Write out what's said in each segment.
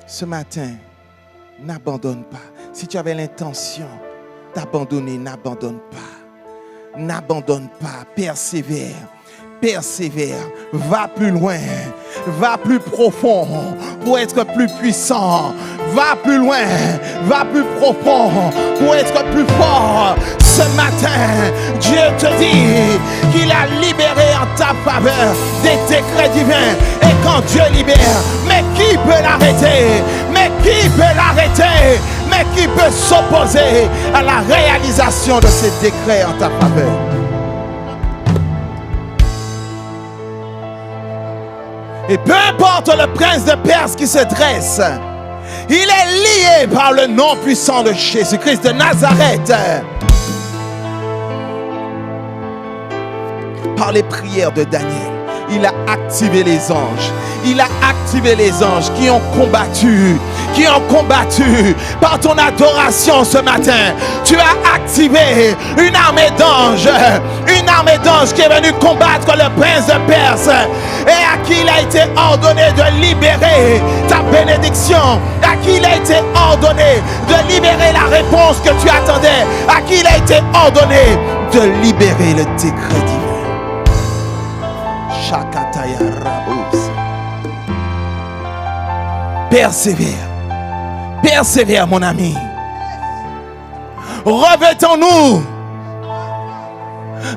Ce matin, n'abandonne pas. Si tu avais l'intention d'abandonner, n'abandonne pas. N'abandonne pas, persévère. Persévère, va plus loin, va plus profond pour être plus puissant, va plus loin, va plus profond pour être plus fort. Ce matin, Dieu te dit qu'il a libéré en ta faveur des décrets divins. Et quand Dieu libère, mais qui peut l'arrêter? Mais qui peut l'arrêter? Mais qui peut s'opposer à la réalisation de ces décrets en ta faveur? Et peu importe le prince de Perse qui se dresse, il est lié par le nom puissant de Jésus-Christ de Nazareth. Par les prières de Daniel, il a activé les anges. Il a activé les anges qui ont combattu par ton adoration ce matin. Tu as activé une armée d'anges qui est venue combattre le prince de Perse et à qui il a été ordonné de libérer ta bénédiction, à qui il a été ordonné de libérer la réponse que tu attendais, à qui il a été ordonné de libérer le décret divin. Shakataya Rabos. Persévère. Persévère, mon ami. Revêtons-nous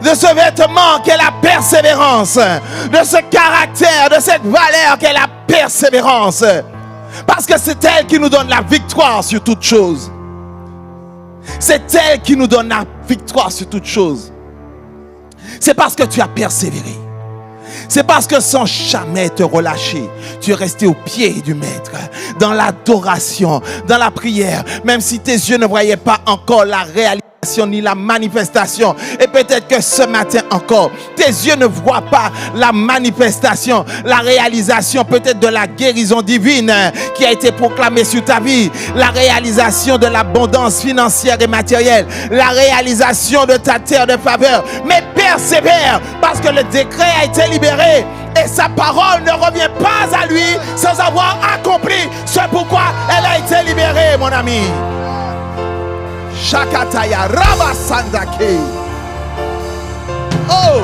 de ce vêtement qu'est la persévérance, de ce caractère, de cette valeur qu'est la persévérance. Parce que c'est elle qui nous donne la victoire sur toute chose. C'est elle qui nous donne la victoire sur toute chose. C'est parce que tu as persévéré. C'est parce que sans jamais te relâcher, tu es resté au pied du Maître, dans l'adoration, dans la prière, même si tes yeux ne voyaient pas encore la réalisation ni la manifestation. Et peut-être que ce matin encore, tes yeux ne voient pas la manifestation, la réalisation peut-être de la guérison divine qui a été proclamée sur ta vie, la réalisation de l'abondance financière et matérielle, la réalisation de ta terre de faveur. Mais persévère parce que le décret a été libéré et sa parole ne revient pas à lui sans avoir accompli ce pourquoi elle a été libérée, mon ami. Shakataya Rabasandake. Oh!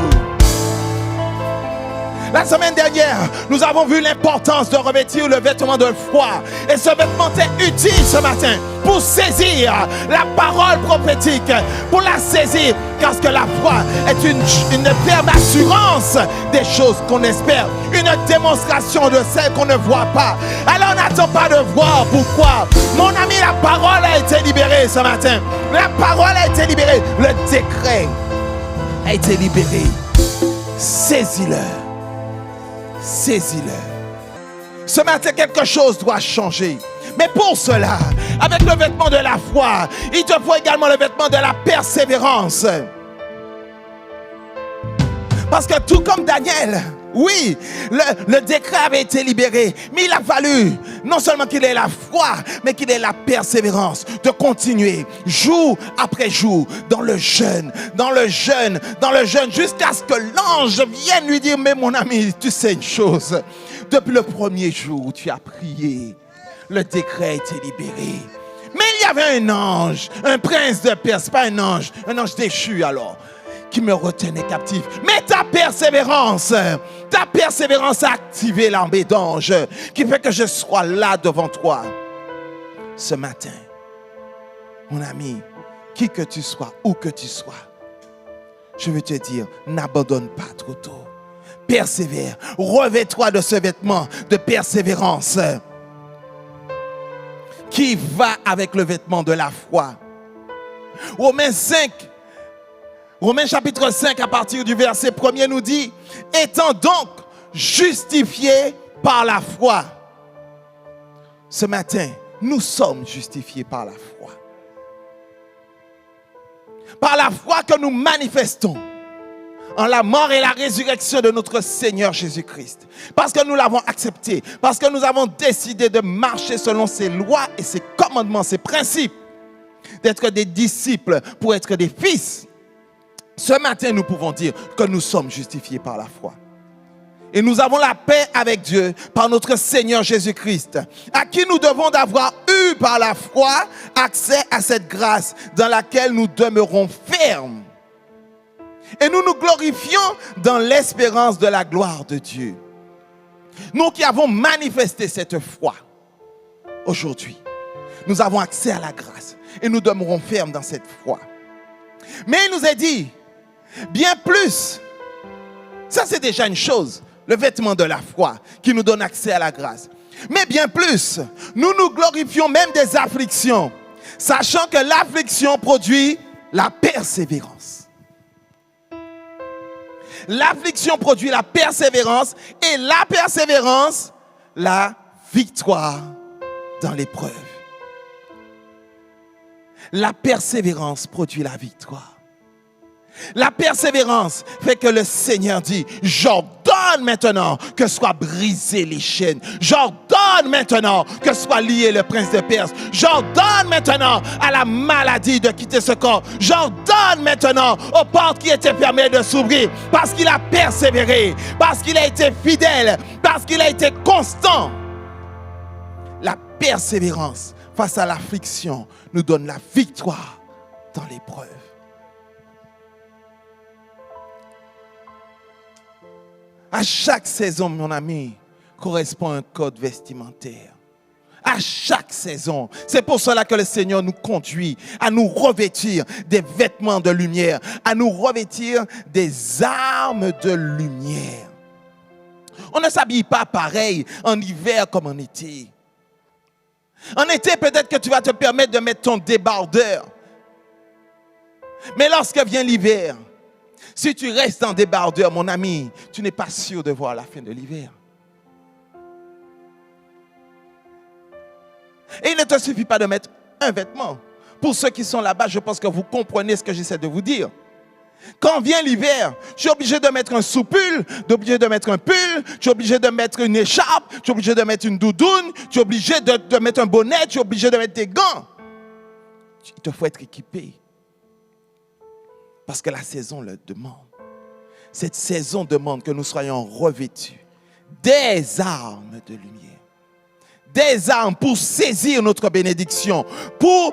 La semaine dernière, nous avons vu l'importance de revêtir le vêtement de foi. Et ce vêtement est utile ce matin pour saisir la parole prophétique, pour la saisir, parce que la foi est une ferme assurance des choses qu'on espère, une démonstration de celles qu'on ne voit pas. Alors n'attends pas de voir pourquoi. Mon ami, la parole a été libérée ce matin. La parole a été libérée. Le décret a été libéré. Saisis-le. Saisis-le. Ce matin, quelque chose doit changer. Mais pour cela, avec le vêtement de la foi, il te faut également le vêtement de la persévérance. Parce que tout comme Daniel, oui, le décret avait été libéré, mais il a fallu non seulement qu'il ait la foi, mais qu'il ait la persévérance de continuer jour après jour dans le jeûne, jusqu'à ce que l'ange vienne lui dire: mais mon ami, tu sais une chose, depuis le premier jour où tu as prié, le décret a été libéré. Mais il y avait un ange, un prince de Perse, pas un ange déchu alors, qui me retenait captif. Mais ta persévérance a activé l'armée d'anges qui fait que je sois là devant toi ce matin. Mon ami, qui que tu sois, où que tu sois, je veux te dire, n'abandonne pas trop tôt. Persévère, revêt-toi de ce vêtement de persévérance qui va avec le vêtement de la foi. Romains chapitre 5 à partir du verset 1er nous dit: étant donc justifiés par la foi. Ce matin, nous sommes justifiés par la foi. Par la foi que nous manifestons en la mort et la résurrection de notre Seigneur Jésus-Christ. Parce que nous l'avons accepté, parce que nous avons décidé de marcher selon ses lois et ses commandements, ses principes, d'être des disciples pour être des fils. Ce matin, nous pouvons dire que nous sommes justifiés par la foi. Et nous avons la paix avec Dieu par notre Seigneur Jésus-Christ, à qui nous devons d'avoir eu par la foi accès à cette grâce dans laquelle nous demeurons fermes. Et nous nous glorifions dans l'espérance de la gloire de Dieu. Nous qui avons manifesté cette foi, aujourd'hui, nous avons accès à la grâce et nous demeurons fermes dans cette foi. Mais il nous est dit, bien plus, ça c'est déjà une chose, le vêtement de la foi qui nous donne accès à la grâce. Mais bien plus, nous nous glorifions même des afflictions, sachant que l'affliction produit la persévérance. L'affliction produit la persévérance et la persévérance, la victoire dans l'épreuve. La persévérance produit la victoire. La persévérance fait que le Seigneur dit, j'ordonne maintenant que soient brisées les chaînes. J'ordonne maintenant que soit lié le prince de Perse. J'ordonne maintenant à la maladie de quitter ce corps. J'ordonne maintenant aux portes qui étaient fermées de s'ouvrir parce qu'il a persévéré, parce qu'il a été fidèle, parce qu'il a été constant. La persévérance face à l'affliction nous donne la victoire dans l'épreuve. À chaque saison, mon ami, correspond un code vestimentaire. À chaque saison. C'est pour cela que le Seigneur nous conduit à nous revêtir des vêtements de lumière, à nous revêtir des armes de lumière. On ne s'habille pas pareil en hiver comme en été. En été, peut-être que tu vas te permettre de mettre ton débardeur. Mais lorsque vient l'hiver, si tu restes en débardeur, mon ami, tu n'es pas sûr de voir la fin de l'hiver. Et il ne te suffit pas de mettre un vêtement. Pour ceux qui sont là-bas, je pense que vous comprenez ce que j'essaie de vous dire. Quand vient l'hiver, tu es obligé de mettre un sous-pull, tu es obligé de mettre un pull, tu es obligé de mettre une écharpe, tu es obligé de mettre une doudoune, tu es obligé de mettre un bonnet, tu es obligé de mettre des gants. Il te faut être équipé. Parce que la saison le demande. Cette saison demande que nous soyons revêtus des armes de lumière. Des armes pour saisir notre bénédiction, pour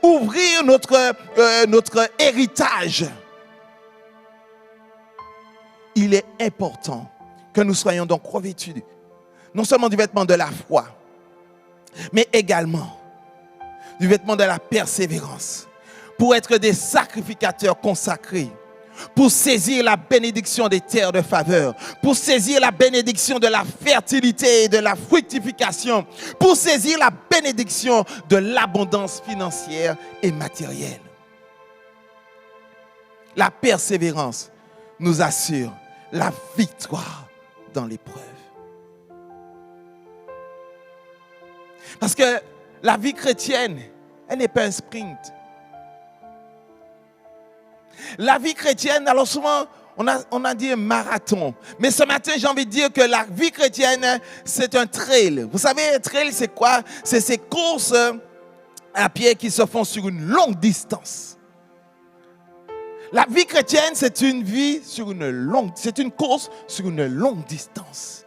ouvrir notre héritage. Il est important que nous soyons donc revêtus non seulement du vêtement de la foi, mais également du vêtement de la persévérance, pour être des sacrificateurs consacrés, pour saisir la bénédiction des terres de faveur, pour saisir la bénédiction de la fertilité et de la fructification, pour saisir la bénédiction de l'abondance financière et matérielle. La persévérance nous assure la victoire dans l'épreuve. Parce que la vie chrétienne, elle n'est pas un sprint. La vie chrétienne, alors souvent, on a dit un marathon. Mais ce matin, j'ai envie de dire que la vie chrétienne, c'est un trail. Vous savez, un trail, c'est quoi? C'est ces courses à pied qui se font sur une longue distance. La vie chrétienne, c'est une course sur une longue distance.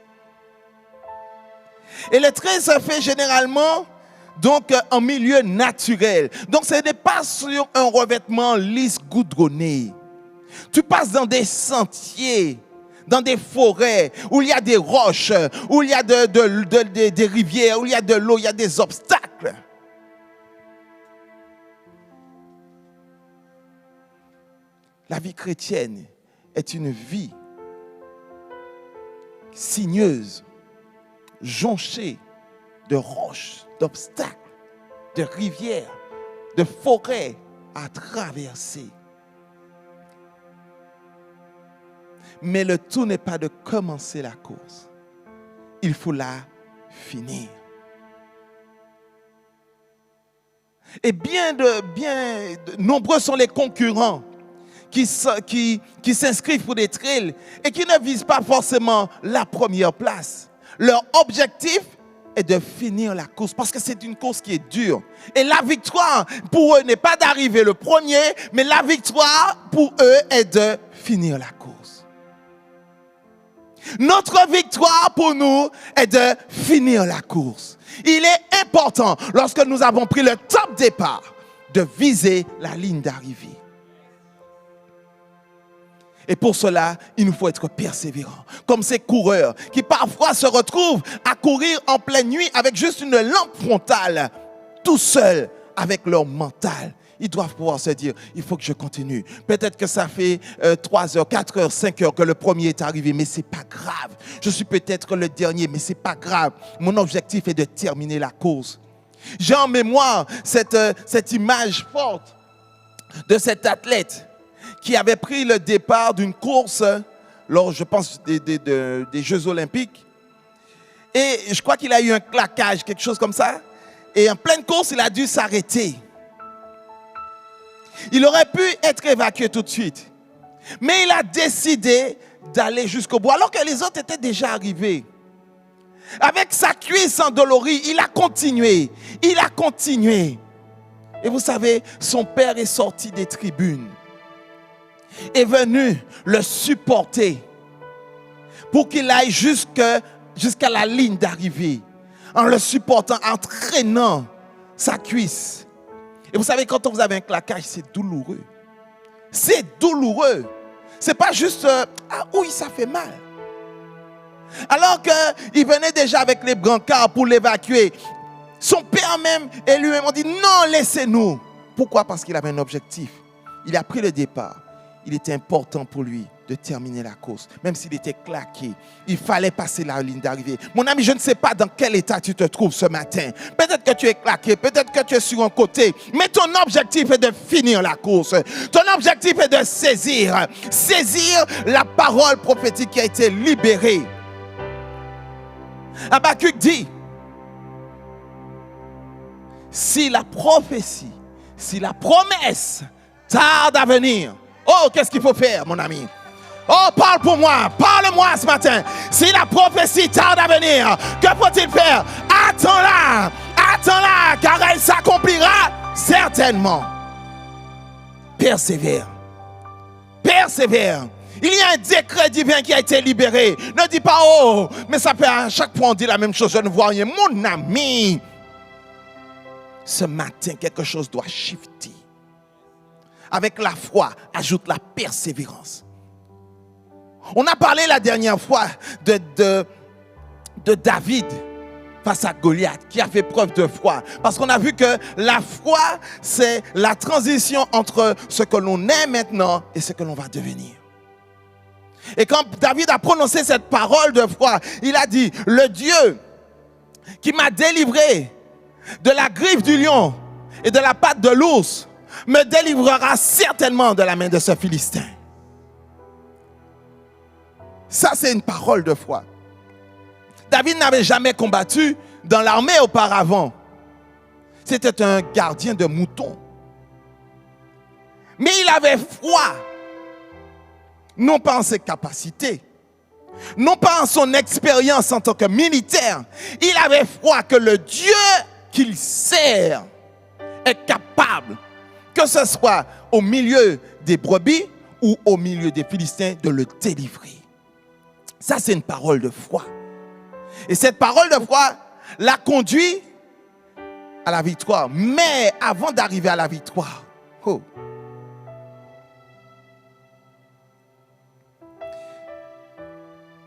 Et le trail se fait généralement donc en milieu naturel. Donc ce n'est pas sur un revêtement lisse goudronné. Tu passes dans des sentiers, dans des forêts où il y a des roches, où il y a des rivières, où il y a de l'eau, il y a des obstacles. La vie chrétienne est une vie sinueuse, jonchée de roches, d'obstacles, de rivières, de forêts à traverser. Mais le tout n'est pas de commencer la course. Il faut la finir. Et nombreux sont les concurrents qui s'inscrivent pour des trails et qui ne visent pas forcément la première place. Leur objectif est de finir la course parce que c'est une course qui est dure. Et la victoire pour eux n'est pas d'arriver le premier, mais la victoire pour eux est de finir la course. Notre victoire pour nous est de finir la course. Il est important, lorsque nous avons pris le top départ, de viser la ligne d'arrivée. Et pour cela, il nous faut être persévérants. Comme ces coureurs qui parfois se retrouvent à courir en pleine nuit avec juste une lampe frontale, tout seuls avec leur mental. Ils doivent pouvoir se dire, il faut que je continue. Peut-être que ça fait 3 heures, 4 heures, 5 heures que le premier est arrivé, mais ce n'est pas grave. Je suis peut-être le dernier, mais ce n'est pas grave. Mon objectif est de terminer la course. J'ai en mémoire cette image forte de cet athlète qui avait pris le départ d'une course lors, je pense, des Jeux Olympiques. Et je crois qu'il a eu un claquage, quelque chose comme ça. Et en pleine course, il a dû s'arrêter. Il aurait pu être évacué tout de suite. Mais il a décidé d'aller jusqu'au bout, alors que les autres étaient déjà arrivés. Avec sa cuisse endolorie, il a continué. Il a continué. Et vous savez, son père est sorti des tribunes. Est venu le supporter pour qu'il aille jusqu'à la ligne d'arrivée. En le supportant, en traînant sa cuisse. Et vous savez, quand vous avez un claquage, c'est douloureux. C'est douloureux. C'est pas juste, ah oui, ça fait mal. Alors qu'il venait déjà avec les brancards pour l'évacuer. Son père même et lui-même ont dit, non, laissez-nous. Pourquoi? Parce qu'il avait un objectif. Il a pris le départ. Il était important pour lui de terminer la course, même s'il était claqué. Il fallait passer la ligne d'arrivée. Mon ami, je ne sais pas dans quel état tu te trouves ce matin. Peut-être que tu es claqué, peut-être que tu es sur un côté, mais ton objectif est de finir la course. Ton objectif est de saisir la parole prophétique qui a été libérée. Habakkuk dit, si la prophétie, si la promesse tarde à venir, oh, qu'est-ce qu'il faut faire, mon ami? Oh, parle pour moi, parle-moi ce matin. Si la prophétie tarde à venir, que faut-il faire? Attends-la, car elle s'accomplira certainement. Persévère. Il y a un décret divin qui a été libéré. Ne dis pas, oh, mais ça fait à chaque fois on dit la même chose, je ne vois rien. Mon ami, ce matin, quelque chose doit shifter. Avec la foi, ajoute la persévérance. On a parlé la dernière fois de David face à Goliath, qui a fait preuve de foi. Parce qu'on a vu que la foi, c'est la transition entre ce que l'on est maintenant et ce que l'on va devenir. Et quand David a prononcé cette parole de foi, il a dit, le Dieu qui m'a délivré de la griffe du lion et de la patte de l'ours, me délivrera certainement de la main de ce Philistin. Ça, c'est une parole de foi. David n'avait jamais combattu dans l'armée auparavant. C'était un gardien de moutons. Mais il avait foi. Non pas en ses capacités, non pas en son expérience en tant que militaire. Il avait foi que le Dieu qu'il sert est capable, que ce soit au milieu des brebis ou au milieu des Philistins, de le délivrer. Ça, c'est une parole de foi. Et cette parole de foi l'a conduit à la victoire. Mais avant d'arriver à la victoire,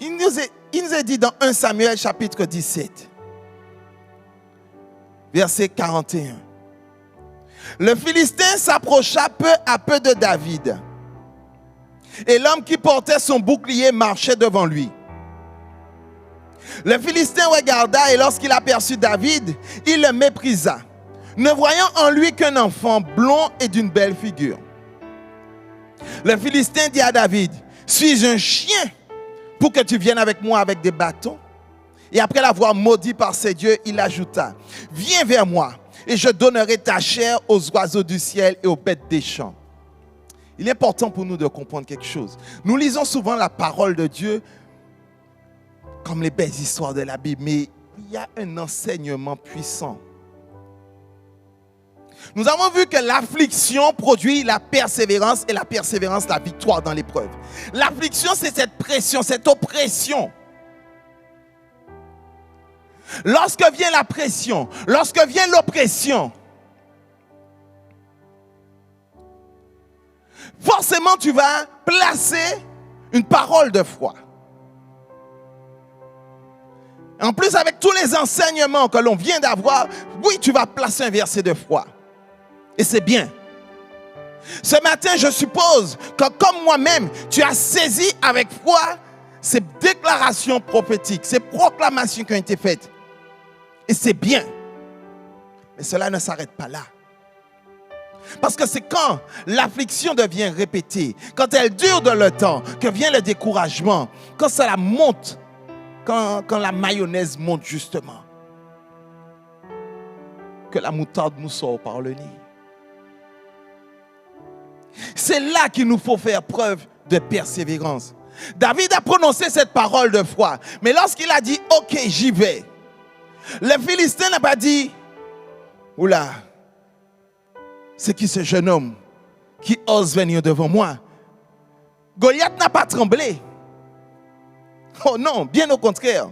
il nous est dit dans 1 Samuel chapitre 17, verset 41. Le Philistin s'approcha peu à peu de David. Et l'homme qui portait son bouclier marchait devant lui. Le Philistin regarda et lorsqu'il aperçut David, il le méprisa, ne voyant en lui qu'un enfant blond et d'une belle figure. Le Philistin dit à David, « Suis-je un chien pour que tu viennes avec moi avec des bâtons ?» Et après l'avoir maudit par ses dieux, il ajouta, « Viens vers moi et je donnerai ta chair aux oiseaux du ciel et aux bêtes des champs. » Il est important pour nous de comprendre quelque chose. Nous lisons souvent la parole de Dieu comme les belles histoires de la Bible, mais il y a un enseignement puissant. Nous avons vu que l'affliction produit la persévérance et la persévérance, la victoire dans l'épreuve. L'affliction, c'est cette pression, cette oppression. Lorsque vient la pression, lorsque vient l'oppression, forcément tu vas placer une parole de foi. En plus, avec tous les enseignements que l'on vient d'avoir, oui, tu vas placer un verset de foi. Et c'est bien. Ce matin, je suppose que comme moi-même, tu as saisi avec foi ces déclarations prophétiques, ces proclamations qui ont été faites. Et c'est bien. Mais cela ne s'arrête pas là. Parce que c'est quand l'affliction devient répétée, quand elle dure dans le temps, que vient le découragement, quand ça monte, quand la mayonnaise monte justement, que la moutarde nous sort par le nez. C'est là qu'il nous faut faire preuve de persévérance. David a prononcé cette parole de foi, mais lorsqu'il a dit « Ok, j'y vais », le Philistin n'a pas dit « Oula, c'est qui ce jeune homme qui ose venir devant moi ?» Goliath n'a pas tremblé. Oh non, bien au contraire.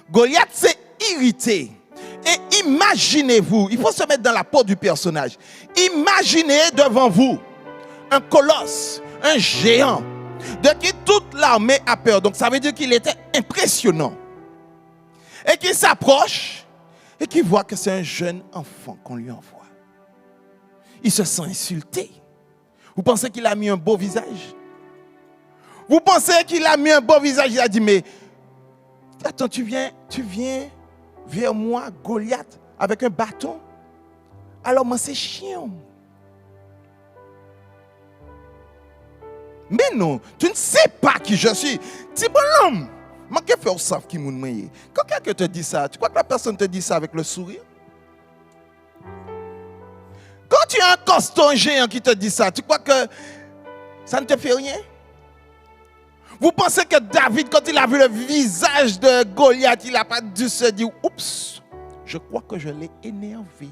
Goliath s'est irrité. Et imaginez-vous, il faut se mettre dans la peau du personnage. Imaginez devant vous un colosse, un géant, de qui toute l'armée a peur. Donc ça veut dire qu'il était impressionnant. Et qu'il s'approche et qu'il voit que c'est un jeune enfant qu'on lui envoie. Il se sent insulté. Vous pensez qu'il a mis un beau visage? Vous pensez qu'il a mis un beau visage? Il a dit, mais attends, tu viens vers moi, Goliath, avec un bâton? Alors moi, c'est chiant. Mais non, tu ne sais pas qui je suis. Petit bonhomme. Moi, qu'est-ce que tu sais qui m'a dit? Quand quelqu'un te dit ça, tu crois que la personne te dit ça avec le sourire? Quand tu as un costaud géant qui te dit ça, tu crois que ça ne te fait rien? Vous pensez que David, quand il a vu le visage de Goliath, il n'a pas dû se dire « Oups, je crois que je l'ai énervé.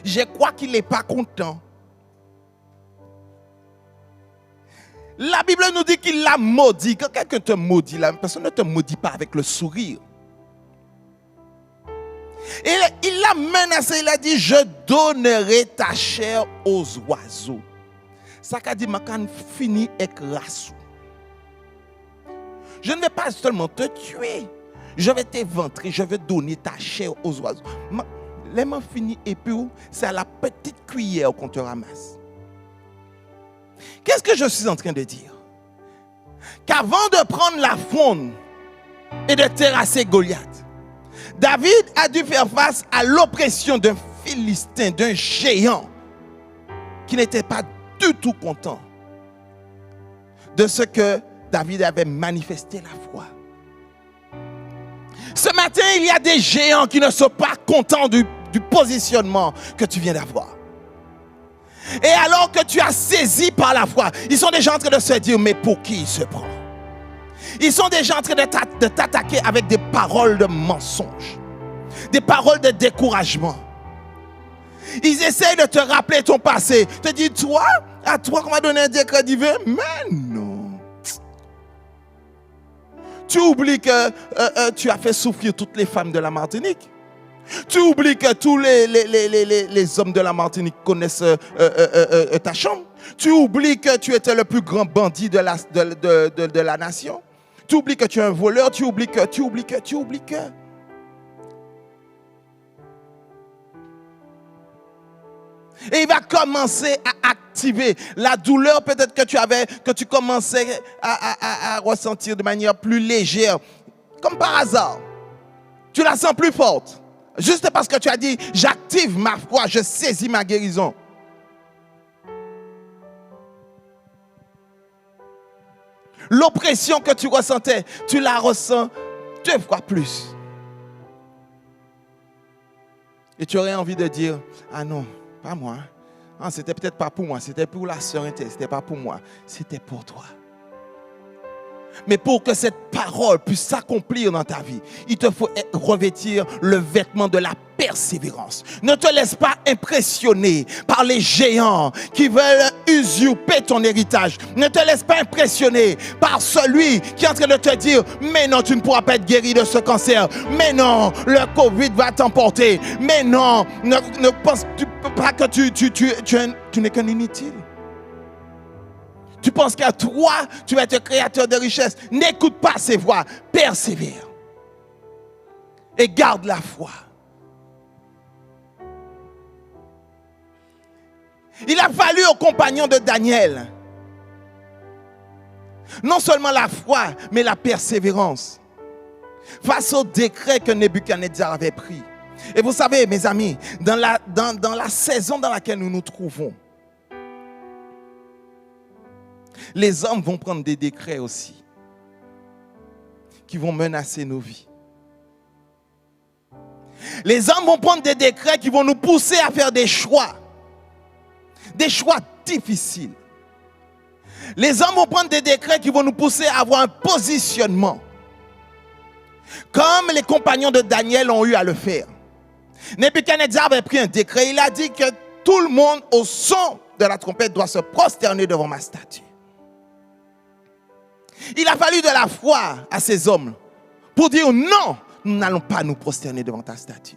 Je crois qu'il n'est pas content. » La Bible nous dit qu'il l'a maudit. Quand quelqu'un te maudit, la personne ne te maudit pas avec le sourire. Et il l'a menacé, il a dit « Je donnerai ta chair aux oiseaux. » Ça qu'a dit, Makan fini avec rassou. Je ne vais pas seulement te tuer, je vais t'éventrer, je vais donner ta chair aux oiseaux. Les mains finies et puis c'est à la petite cuillère qu'on te ramasse. Qu'est-ce que je suis en train de dire? Qu'avant de prendre la fronde et de terrasser Goliath, David a dû faire face à l'oppression d'un Philistin, d'un géant qui n'était pas du tout content de ce que David avait manifesté la foi. Ce matin, il y a des géants qui ne sont pas contents du positionnement que tu viens d'avoir. Et alors que tu as saisi par la foi, ils sont déjà en train de se dire, mais pour qui il se prend? Ils sont déjà en train de t'attaquer avec des paroles de mensonge, des paroles de découragement. Ils essayent de te rappeler ton passé. Te disent, toi, à toi qu'on m'a donné un décret divin. Mais non. Tu oublies que tu as fait souffrir toutes les femmes de la Martinique. Tu oublies que tous les hommes de la Martinique connaissent ta chambre. Tu oublies que tu étais le plus grand bandit de la nation. Tu oublies que tu es un voleur. Tu oublies que. Et il va commencer à activer la douleur peut-être que tu avais, que tu commençais à ressentir de manière plus légère. Comme par hasard. Tu la sens plus forte. Juste parce que tu as dit, j'active ma foi, je saisis ma guérison. L'oppression que tu ressentais, tu la ressens 2 fois plus. Et tu aurais envie de dire, ah non, pas moi. Ah, c'était peut-être pas pour moi, c'était pour la sœur, c'était pas pour moi, c'était pour toi. Mais pour que cette parole puisse s'accomplir dans ta vie, il te faut revêtir le vêtement de la persévérance. Ne te laisse pas impressionner par les géants qui veulent usurper ton héritage. Ne te laisse pas impressionner par celui qui est en train de te dire « Mais non, tu ne pourras pas être guéri de ce cancer. Mais non, le Covid va t'emporter. Mais non, ne pense pas que tu n'es qu'un inutile. » Tu penses qu'à toi, tu vas être créateur de richesse. N'écoute pas ces voix. Persévère. Et garde la foi. Il a fallu aux compagnons de Daniel non seulement la foi, mais la persévérance face au décret que Nebuchadnezzar avait pris. Et vous savez, mes amis, dans la saison dans laquelle nous nous trouvons, les hommes vont prendre des décrets aussi qui vont menacer nos vies. Les hommes vont prendre des décrets qui vont nous pousser à faire des choix difficiles. Les hommes vont prendre des décrets qui vont nous pousser à avoir un positionnement, comme les compagnons de Daniel ont eu à le faire. Nebuchadnezzar avait pris un décret. Il a dit que tout le monde au son de la trompette doit se prosterner devant ma statue. Il a fallu de la foi à ces hommes pour dire non, nous n'allons pas nous prosterner devant ta statue.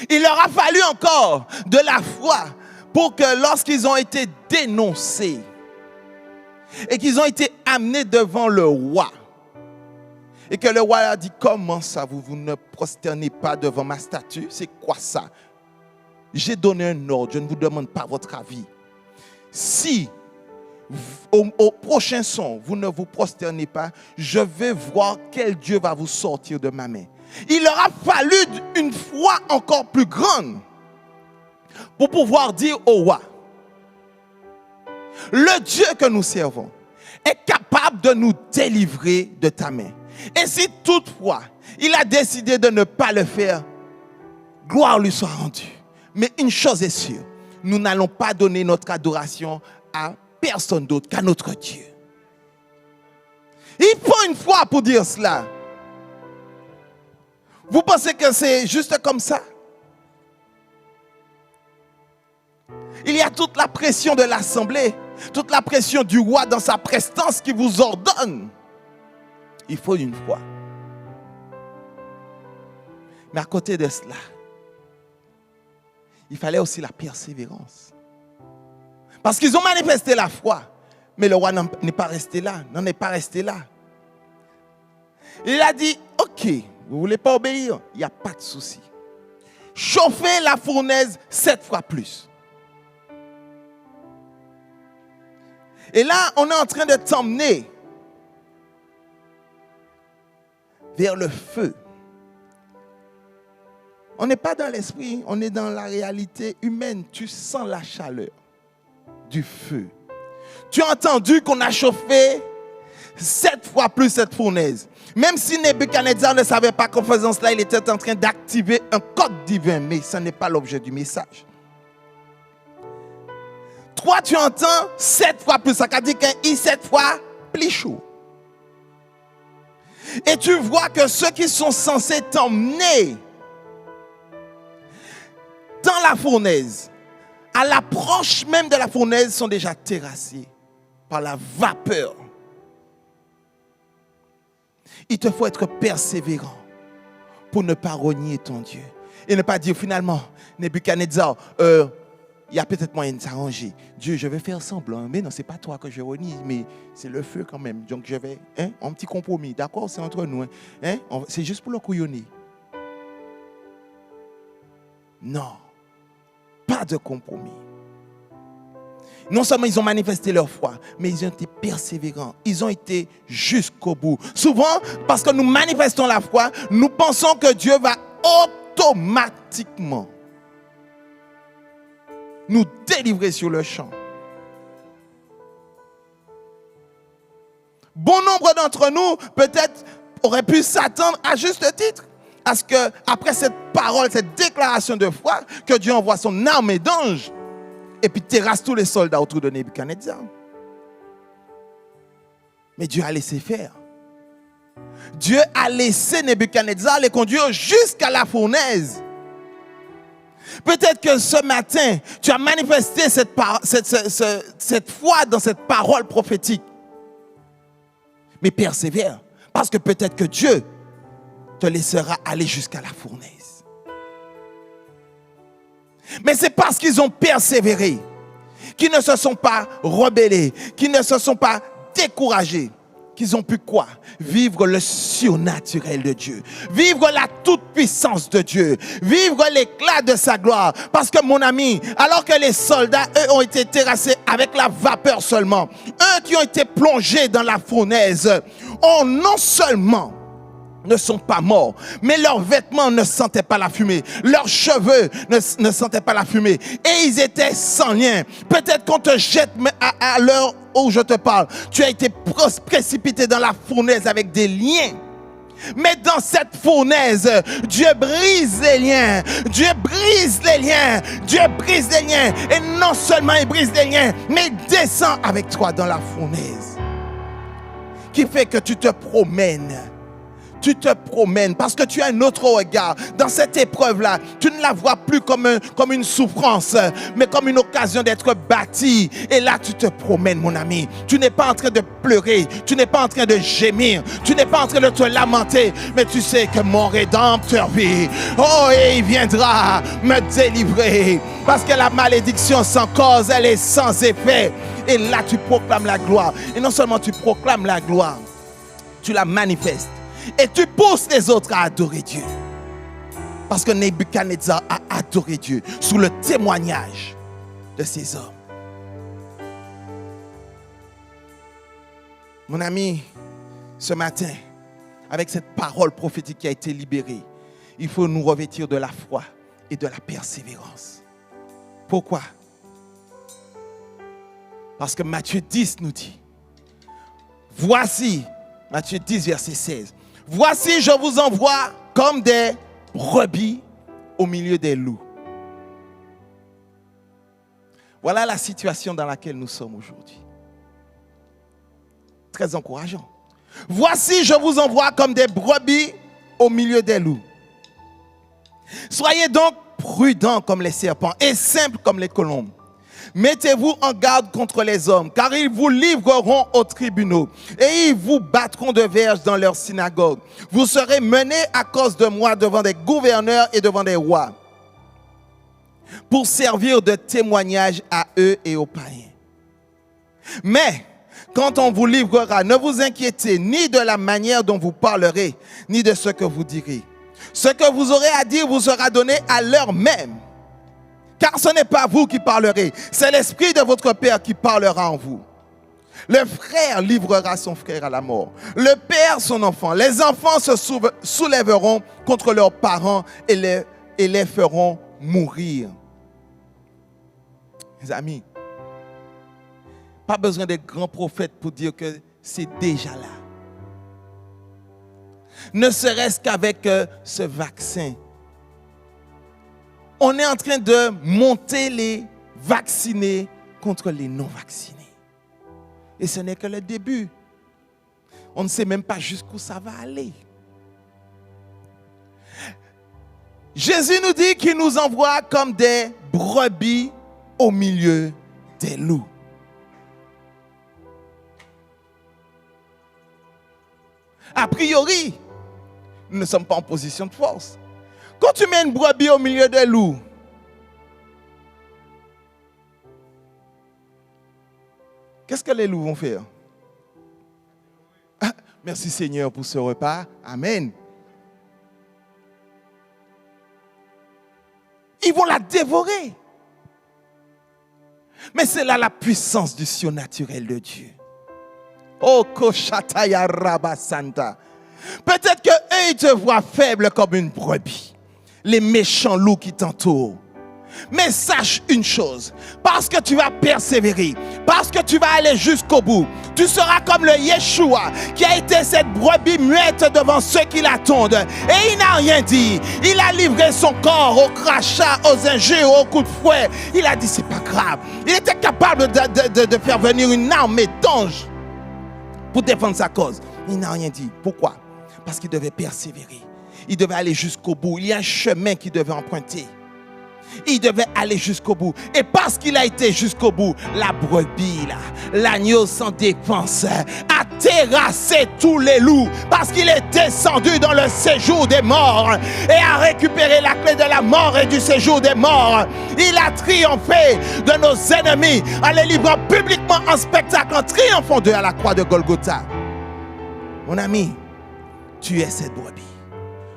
Il leur a fallu encore de la foi pour que lorsqu'ils ont été dénoncés et qu'ils ont été amenés devant le roi, et que le roi a dit, comment ça vous ne prosternez pas devant ma statue? C'est quoi ça? J'ai donné un ordre, je ne vous demande pas votre avis. Si au prochain son, vous ne vous prosternez pas, je vais voir quel Dieu va vous sortir de ma main. Il leur a fallu une foi encore plus grande pour pouvoir dire au roi, le Dieu que nous servons est capable de nous délivrer de ta main. Et si toutefois, il a décidé de ne pas le faire, gloire lui soit rendue. Mais une chose est sûre, nous n'allons pas donner notre adoration à personne d'autre qu'à notre Dieu. Il faut une foi pour dire cela. Vous pensez que c'est juste comme ça? Il y a toute la pression de l'assemblée, toute la pression du roi dans sa prestance qui vous ordonne. Il faut une foi. Mais à côté de cela, il fallait aussi la persévérance. Parce qu'ils ont manifesté la foi, mais le roi n'est pas resté là, n'en est pas resté là. Il a dit, ok, vous ne voulez pas obéir, il n'y a pas de souci. Chauffez la fournaise 7 fois plus. Et là, on est en train de t'emmener vers le feu. On n'est pas dans l'esprit, on est dans la réalité humaine. Tu sens la chaleur du feu. Tu as entendu qu'on a chauffé 7 fois plus cette fournaise. Même si Nebuchadnezzar ne savait pas qu'en faisant cela, il était en train d'activer un code divin, mais ce n'est pas l'objet du message. Toi, tu entends 7 fois plus, ça veut dire qu'un i 7 fois plus chaud. Et tu vois que ceux qui sont censés t'emmener dans la fournaise, à l'approche même de la fournaise, sont déjà terrassés par la vapeur. Il te faut être persévérant pour ne pas renier ton Dieu. Et ne pas dire finalement, Nebuchadnezzar, il y a peut-être moyen de s'arranger. Dieu, je vais faire semblant. Mais non, ce n'est pas toi que je renie, mais c'est le feu quand même. Donc je vais, un petit compromis. D'accord, c'est entre nous. C'est juste pour le couillonner. Non, pas de compromis. Non seulement ils ont manifesté leur foi, mais ils ont été persévérants. Ils ont été jusqu'au bout. Souvent, parce que nous manifestons la foi, nous pensons que Dieu va automatiquement nous délivrer sur le champ. Bon nombre d'entre nous, peut-être, auraient pu s'attendre à juste titre à ce que, après cette parole, cette déclaration de foi, que Dieu envoie son armée d'anges et puis terrasse tous les soldats autour de Nebuchadnezzar. Mais Dieu a laissé faire. Dieu a laissé Nebuchadnezzar les conduire jusqu'à la fournaise. Peut-être que ce matin, tu as manifesté cette foi dans cette parole prophétique. Mais persévère, parce que peut-être que Dieu te laissera aller jusqu'à la fournaise. Mais c'est parce qu'ils ont persévéré, qu'ils ne se sont pas rebellés, qu'ils ne se sont pas découragés, qu'ils ont pu quoi? Vivre le surnaturel de Dieu, vivre la toute-puissance de Dieu, vivre l'éclat de sa gloire. Parce que mon ami, alors que les soldats, eux, ont été terrassés avec la vapeur seulement, eux qui ont été plongés dans la fournaise, ont non seulement ne sont pas morts, mais leurs vêtements ne sentaient pas la fumée, leurs cheveux ne sentaient pas la fumée, et ils étaient sans lien. Peut-être qu'on te jette, mais à l'heure où je te parle, tu as été précipité dans la fournaise avec des liens. Mais dans cette fournaise, Dieu brise les liens. Dieu brise les liens. Dieu brise les liens. Et non seulement il brise les liens, mais il descend avec toi dans la fournaise. Qui fait que tu te promènes. Tu te promènes parce que tu as un autre regard. Dans cette épreuve-là, tu ne la vois plus comme une souffrance, mais comme une occasion d'être bâti. Et là, tu te promènes, mon ami. Tu n'es pas en train de pleurer. Tu n'es pas en train de gémir. Tu n'es pas en train de te lamenter. Mais tu sais que mon Rédempteur vit. Oh, et il viendra me délivrer. Parce que la malédiction sans cause, elle est sans effet. Et là, tu proclames la gloire. Et non seulement tu proclames la gloire, tu la manifestes. Et tu pousses les autres à adorer Dieu. Parce que Nebuchadnezzar a adoré Dieu sous le témoignage de ces hommes. Mon ami, ce matin, avec cette parole prophétique qui a été libérée, il faut nous revêtir de la foi et de la persévérance. Pourquoi? Parce que Matthieu 10 nous dit, voici, Matthieu 10, verset 16, voici, je vous envoie comme des brebis au milieu des loups. Voilà la situation dans laquelle nous sommes aujourd'hui. Très encourageant. Voici, je vous envoie comme des brebis au milieu des loups. Soyez donc prudents comme les serpents et simples comme les colombes. Mettez-vous en garde contre les hommes, car ils vous livreront aux tribunaux et ils vous battront de verges dans leurs synagogues. Vous serez menés à cause de moi devant des gouverneurs et devant des rois, pour servir de témoignage à eux et aux païens. Mais quand on vous livrera, ne vous inquiétez ni de la manière dont vous parlerez, ni de ce que vous direz. Ce que vous aurez à dire vous sera donné à l'heure même. Car ce n'est pas vous qui parlerez, c'est l'Esprit de votre Père qui parlera en vous. Le frère livrera son frère à la mort, le père son enfant. Les enfants se soulèveront contre leurs parents et les feront mourir. Mes amis, pas besoin d'être grands prophètes pour dire que c'est déjà là. Ne serait-ce qu'avec ce vaccin. On est en train de monter les vaccinés contre les non-vaccinés. Et ce n'est que le début. On ne sait même pas jusqu'où ça va aller. Jésus nous dit qu'il nous envoie comme des brebis au milieu des loups. A priori, nous ne sommes pas en position de force. Quand tu mets une brebis au milieu des loups, qu'est-ce que les loups vont faire? Ah, merci Seigneur pour ce repas. Amen. Ils vont la dévorer. Mais c'est là la puissance du surnaturel de Dieu. Oh, Koshataya Rabasanta. Peut-être qu'eux, ils te voient faible comme une brebis. Les méchants loups qui t'entourent. Mais sache une chose, parce que tu vas persévérer, parce que tu vas aller jusqu'au bout, tu seras comme le Yeshua qui a été cette brebis muette devant ceux qui l'attendent. Et il n'a rien dit. Il a livré son corps au crachat, aux injures, aux coups de fouet. Il a dit c'est pas grave. Il était capable de faire venir une armée d'anges pour défendre sa cause. Il n'a rien dit. Pourquoi? Parce qu'il devait persévérer. Il devait aller jusqu'au bout. Il y a un chemin qu'il devait emprunter. Il devait aller jusqu'au bout. Et parce qu'il a été jusqu'au bout, la brebis, là, l'agneau sans défense, a terrassé tous les loups. Parce qu'il est descendu dans le séjour des morts et a récupéré la clé de la mort et du séjour des morts. Il a triomphé de nos ennemis en les livrant publiquement en spectacle, en triomphant d'eux à la croix de Golgotha. Mon ami, tu es cette brebis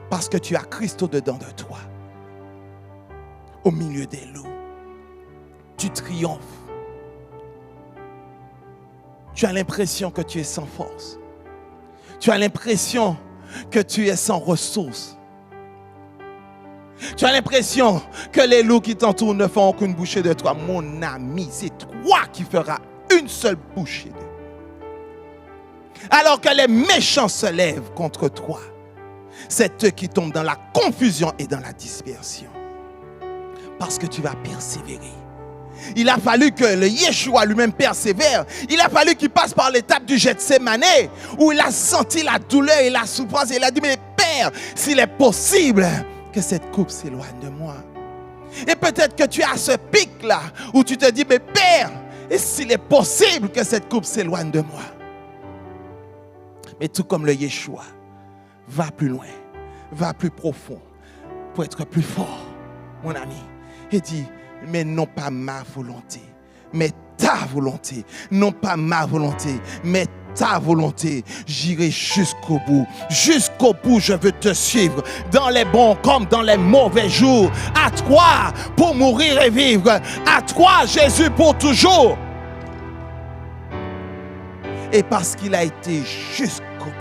parce que tu as Christ au-dedans de toi. Au milieu des loups, tu triomphes. Tu as l'impression que tu es sans force. Tu as l'impression que tu es sans ressources. Tu as l'impression que les loups qui t'entourent ne font aucune bouchée de toi. Mon ami, c'est toi qui feras une seule bouchée d'eux. Alors que les méchants se lèvent contre toi, c'est eux qui tombent dans la confusion et dans la dispersion. Parce que tu vas persévérer. Il a fallu que le Yeshua lui-même persévère. Il a fallu qu'il passe par l'étape du Gethsémane où il a senti la douleur et la souffrance. Et il a dit, mais Père, s'il est possible que cette coupe s'éloigne de moi. Et peut-être que tu es à ce pic-là où tu te dis, mais Père, et s'il est possible que cette coupe s'éloigne de moi. Mais tout comme le Yeshua, va plus loin, va plus profond pour être plus fort, mon ami. Et dit, mais non pas ma volonté, mais ta volonté. Non pas ma volonté, mais ta volonté. J'irai jusqu'au bout. Jusqu'au bout, je veux te suivre. Dans les bons comme dans les mauvais jours. À toi pour mourir et vivre. À toi, Jésus, pour toujours. Et parce qu'il a été jusqu'au bout.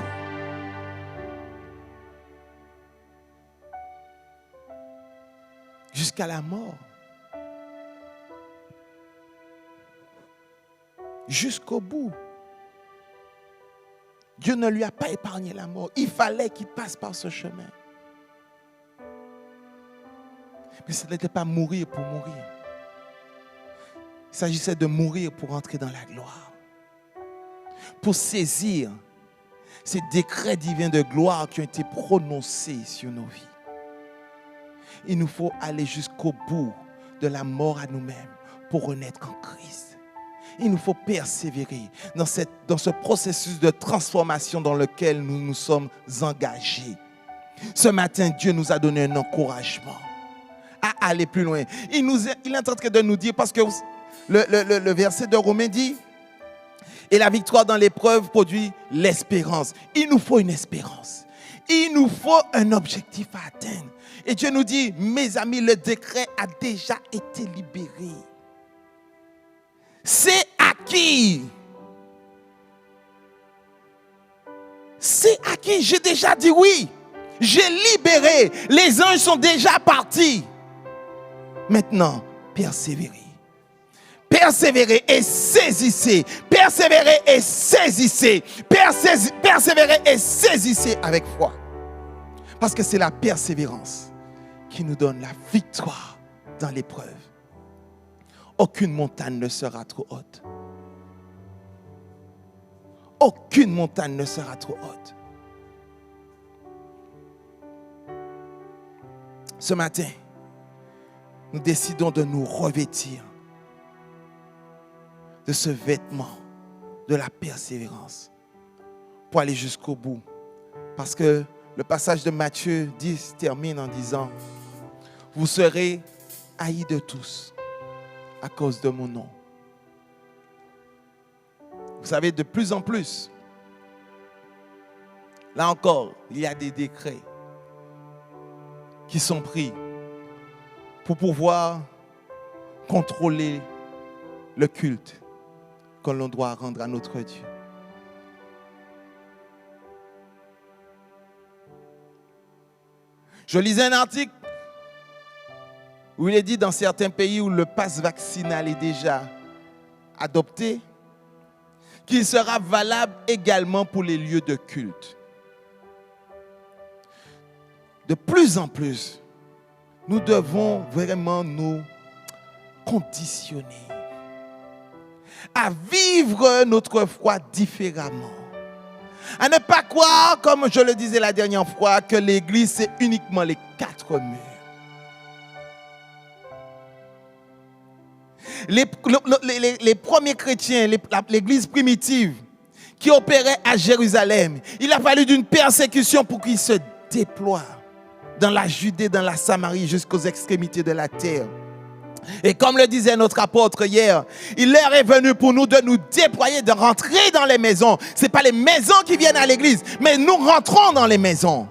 Jusqu'à la mort. Jusqu'au bout. Dieu ne lui a pas épargné la mort. Il fallait qu'il passe par ce chemin. Mais ce n'était pas mourir pour mourir. Il s'agissait de mourir pour entrer dans la gloire. Pour saisir ces décrets divins de gloire qui ont été prononcés sur nos vies. Il nous faut aller jusqu'au bout de la mort à nous-mêmes pour renaître en Christ. Il nous faut persévérer dans ce processus de transformation dans lequel nous nous sommes engagés. Ce matin, Dieu nous a donné un encouragement à aller plus loin. Il est en train de nous dire, parce que le verset de Romains dit, et la victoire dans l'épreuve produit l'espérance. Il nous faut une espérance. Il nous faut un objectif à atteindre. Et Dieu nous dit, mes amis, le décret a déjà été libéré. C'est acquis. C'est acquis. J'ai déjà dit oui. J'ai libéré. Les anges sont déjà partis. Maintenant, persévérez. Persévérez et saisissez. Persévérez et saisissez. Persévérez et saisissez avec foi. Parce que c'est la persévérance qui nous donne la victoire dans l'épreuve. Aucune montagne ne sera trop haute. Aucune montagne ne sera trop haute. Ce matin, nous décidons de nous revêtir de ce vêtement de la persévérance pour aller jusqu'au bout. Parce que le passage de Matthieu 10 termine en disant, vous serez haïs de tous à cause de mon nom. Vous savez, de plus en plus, là encore, il y a des décrets qui sont pris pour pouvoir contrôler le culte que l'on doit rendre à notre Dieu. Je lisais un article où il est dit dans certains pays où le pass vaccinal est déjà adopté, qu'il sera valable également pour les lieux de culte. De plus en plus, nous devons vraiment nous conditionner à vivre notre foi différemment. À ne pas croire, comme je le disais la dernière fois, que l'église, c'est uniquement les 4 murs. Les premiers chrétiens, l'église primitive qui opérait à Jérusalem, il a fallu d'une persécution pour qu'ils se déploient dans la Judée, dans la Samarie, jusqu'aux extrémités de la terre. Et comme le disait notre apôtre hier, il leur est venu pour nous de nous déployer, de rentrer dans les maisons. Ce n'est pas les maisons qui viennent à l'église, mais nous rentrons dans les maisons.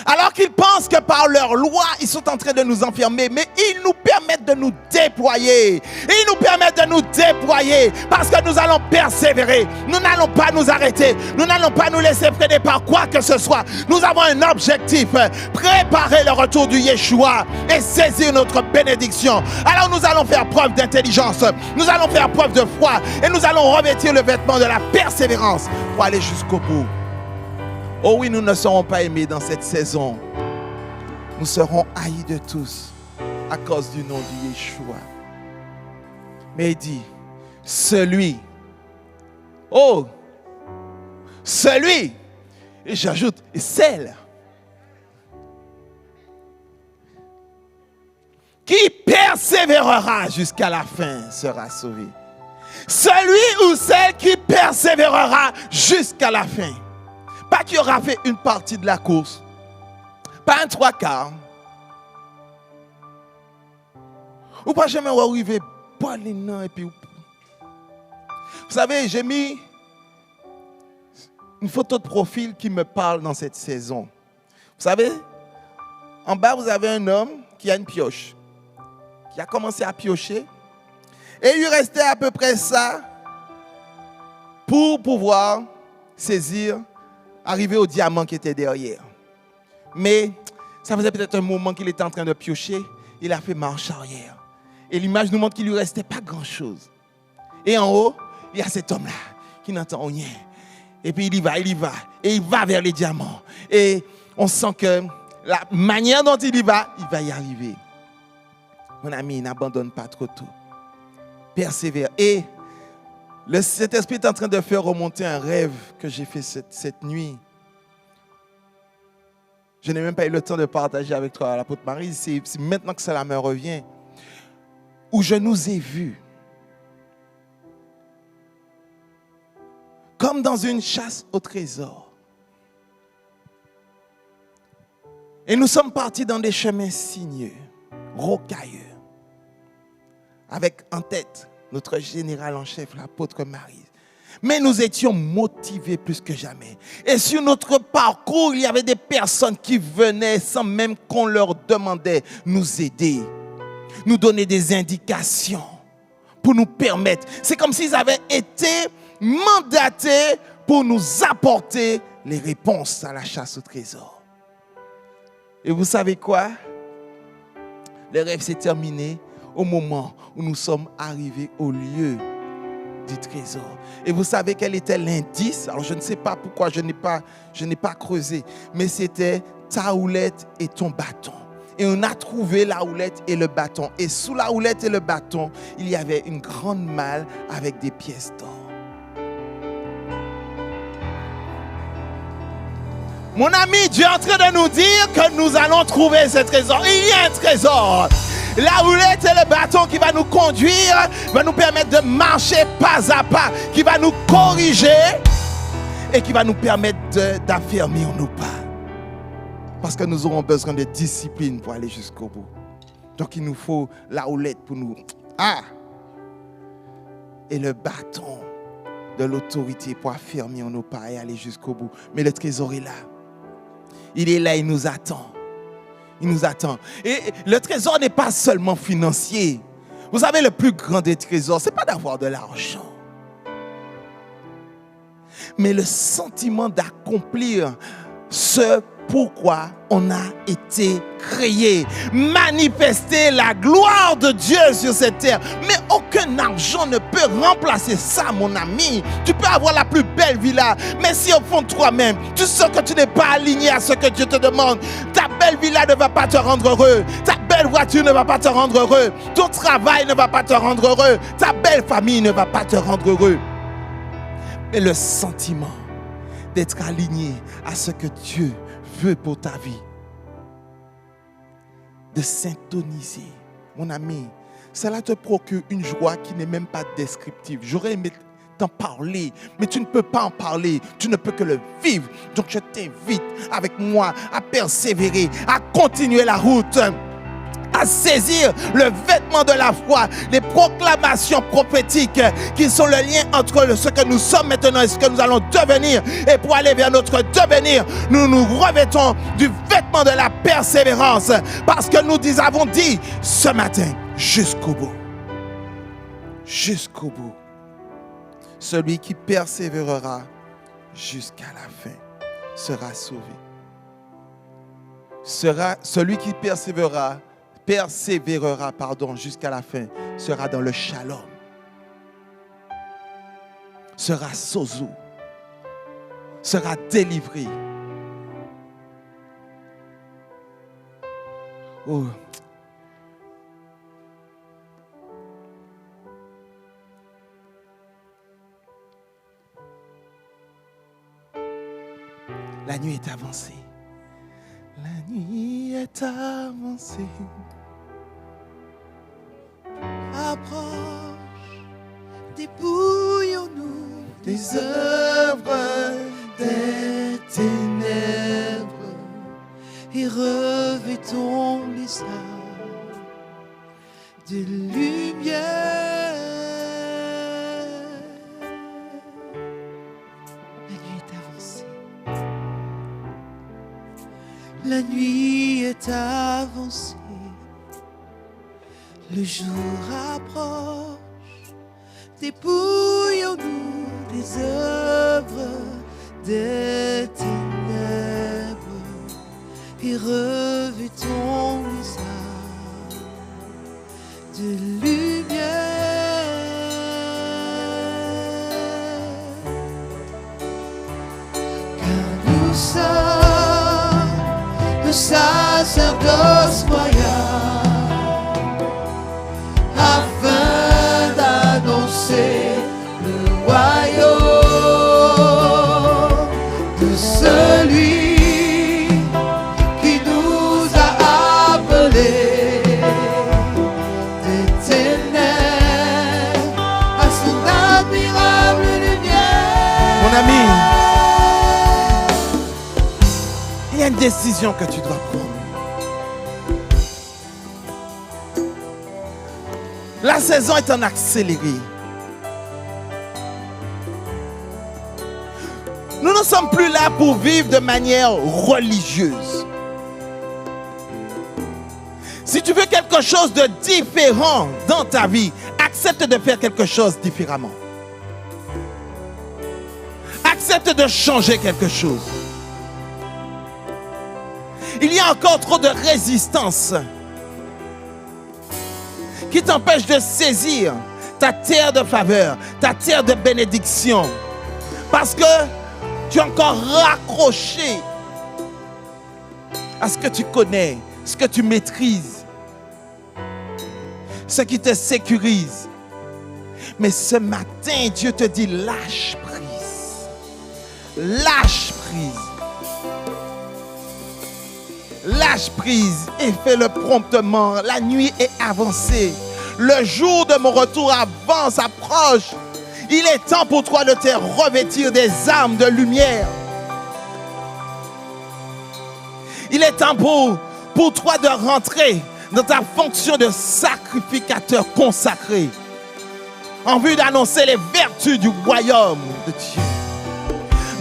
Alors qu'ils pensent que par leur loi, ils sont en train de nous enfermer, mais ils nous permettent de nous déployer. Ils nous permettent de nous déployer parce que nous allons persévérer. Nous n'allons pas nous arrêter. Nous n'allons pas nous laisser freiner par quoi que ce soit. Nous avons un objectif, préparer le retour du Yeshua et saisir notre bénédiction. Alors nous allons faire preuve d'intelligence. Nous allons faire preuve de foi et nous allons revêtir le vêtement de la persévérance pour aller jusqu'au bout. Oh oui, nous ne serons pas aimés dans cette saison. Nous serons haïs de tous à cause du nom de Yeshua. Mais il dit, celui, et j'ajoute, celle qui persévérera jusqu'à la fin sera sauvé. Celui ou celle qui persévérera jusqu'à la fin. Pas qui aura fait une partie de la course, pas un 3/4, ou pas jamais arriver pas les noms et puis. Vous savez, j'ai mis une photo de profil qui me parle dans cette saison. Vous savez, en bas vous avez un homme qui a une pioche, qui a commencé à piocher, et il lui restait à peu près ça pour pouvoir saisir. Arrivé au diamant qui était derrière. Mais ça faisait peut-être un moment qu'il était en train de piocher. Il a fait marche arrière. Et l'image nous montre qu'il ne lui restait pas grand-chose. Et en haut, il y a cet homme-là qui n'entend rien. Et puis il y va. Et il va vers les diamants. Et on sent que la manière dont il y va y arriver. Mon ami, n'abandonne pas trop tôt. Persévère. Et cet esprit est en train de faire remonter un rêve que j'ai fait cette nuit. Je n'ai même pas eu le temps de partager avec toi, l'apôtre Marie. C'est maintenant que cela me revient. Où je nous ai vus. Comme dans une chasse au trésor. Et nous sommes partis dans des chemins sinueux, rocailleux. Avec en tête notre général en chef, l'apôtre Marie. Mais nous étions motivés plus que jamais. Et sur notre parcours, il y avait des personnes qui venaient sans même qu'on leur demandait nous aider, nous donner des indications pour nous permettre. C'est comme s'ils avaient été mandatés pour nous apporter les réponses à la chasse au trésor. Et vous savez quoi? Le rêve s'est terminé au moment où nous sommes arrivés au lieu du trésor. Et vous savez quel était l'indice? Alors je ne sais pas pourquoi je n'ai pas creusé, mais c'était ta houlette et ton bâton. Et on a trouvé la houlette et le bâton. Et sous la houlette et le bâton, il y avait une grande malle avec des pièces d'or. Mon ami, Dieu est en train de nous dire que nous allons trouver ce trésor. Il y a un trésor. La houlette et le bâton qui va nous conduire, va nous permettre de marcher pas à pas, qui va nous corriger et qui va nous permettre d'affermir nos pas. Parce que nous aurons besoin de discipline pour aller jusqu'au bout. Donc il nous faut la houlette pour nous. Et le bâton de l'autorité pour affermir nos pas et aller jusqu'au bout. Mais le trésor est là. Il est là, il nous attend. Il nous attend. Et le trésor n'est pas seulement financier. Vous savez, le plus grand des trésors, ce n'est pas d'avoir de l'argent. Mais le sentiment d'accomplir ce pourquoi on a été créé. Manifester la gloire de Dieu sur cette terre. Mais aucun argent ne peut remplacer ça, mon ami. Tu peux avoir la plus belle villa, mais si au fond de toi-même, tu sens que tu n'es pas aligné à ce que Dieu te demande, ta belle villa ne va pas te rendre heureux. Ta belle voiture ne va pas te rendre heureux. Ton travail ne va pas te rendre heureux. Ta belle famille ne va pas te rendre heureux. Mais le sentiment d'être aligné à ce que Dieu veut pour ta vie. De s'intoniser. Mon ami, cela te procure une joie qui n'est même pas descriptive. J'aurais aimé t'en parler, mais tu ne peux pas en parler. Tu ne peux que le vivre. Donc je t'invite avec moi à persévérer, à continuer la route, à saisir le vêtement de la foi, les proclamations prophétiques qui sont le lien entre ce que nous sommes maintenant et ce que nous allons devenir. Et pour aller vers notre devenir, nous nous revêtons du vêtement de la persévérance parce que nous avons dit ce matin, jusqu'au bout. Jusqu'au bout. Celui qui persévérera jusqu'à la fin sera sauvé. Celui qui persévérera jusqu'à la fin sera dans le shalom, sera sozo, sera délivré. Oh. La nuit est avancée. La nuit est avancée. Approche, dépouillons-nous Des œuvres des ténèbres et revêtons les armes de lumière. La nuit est avancée. La nuit est avancée. Le jour approche. Dépouillons-nous des œuvres des ténèbres et revêtons les armes de lumière. Car nous sommes le sacerdoce royal afin d'annoncer le royaume de celui qui nous a appelés des ténèbres à son admirable lumière. Mon ami, il y a une décision que tu dois prendre. La saison est en accéléré. Nous ne sommes plus là pour vivre de manière religieuse. Si tu veux quelque chose de différent dans ta vie, accepte de faire quelque chose différemment. Accepte de changer quelque chose. Il y a encore trop de résistance qui t'empêche de saisir ta terre de faveur, ta terre de bénédiction. Parce que tu es encore raccroché à ce que tu connais, ce que tu maîtrises, ce qui te sécurise. Mais ce matin, Dieu te dit, lâche prise. Lâche prise. Lâche prise et fais-le promptement. La nuit est avancée. Le jour de mon retour approche. Il est temps pour toi de te revêtir des armes de lumière. Il est temps pour toi de rentrer dans ta fonction de sacrificateur consacré en vue d'annoncer les vertus du royaume de Dieu.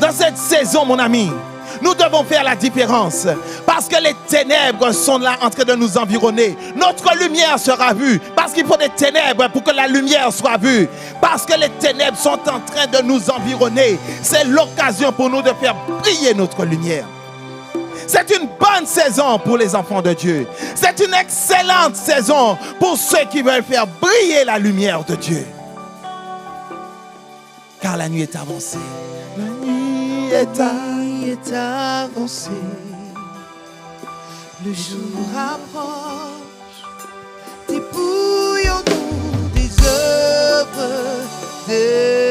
Dans cette saison, mon ami, nous devons faire la différence parce que les ténèbres sont là en train de nous environner. Notre lumière sera vue parce qu'il faut des ténèbres pour que la lumière soit vue. Parce que les ténèbres sont en train de nous environner. C'est l'occasion pour nous de faire briller notre lumière. C'est une bonne saison pour les enfants de Dieu. C'est une excellente saison pour ceux qui veulent faire briller la lumière de Dieu. Car la nuit est avancée. La nuit est avancée. Le jour approche. Dépouillons-nous des œuvres de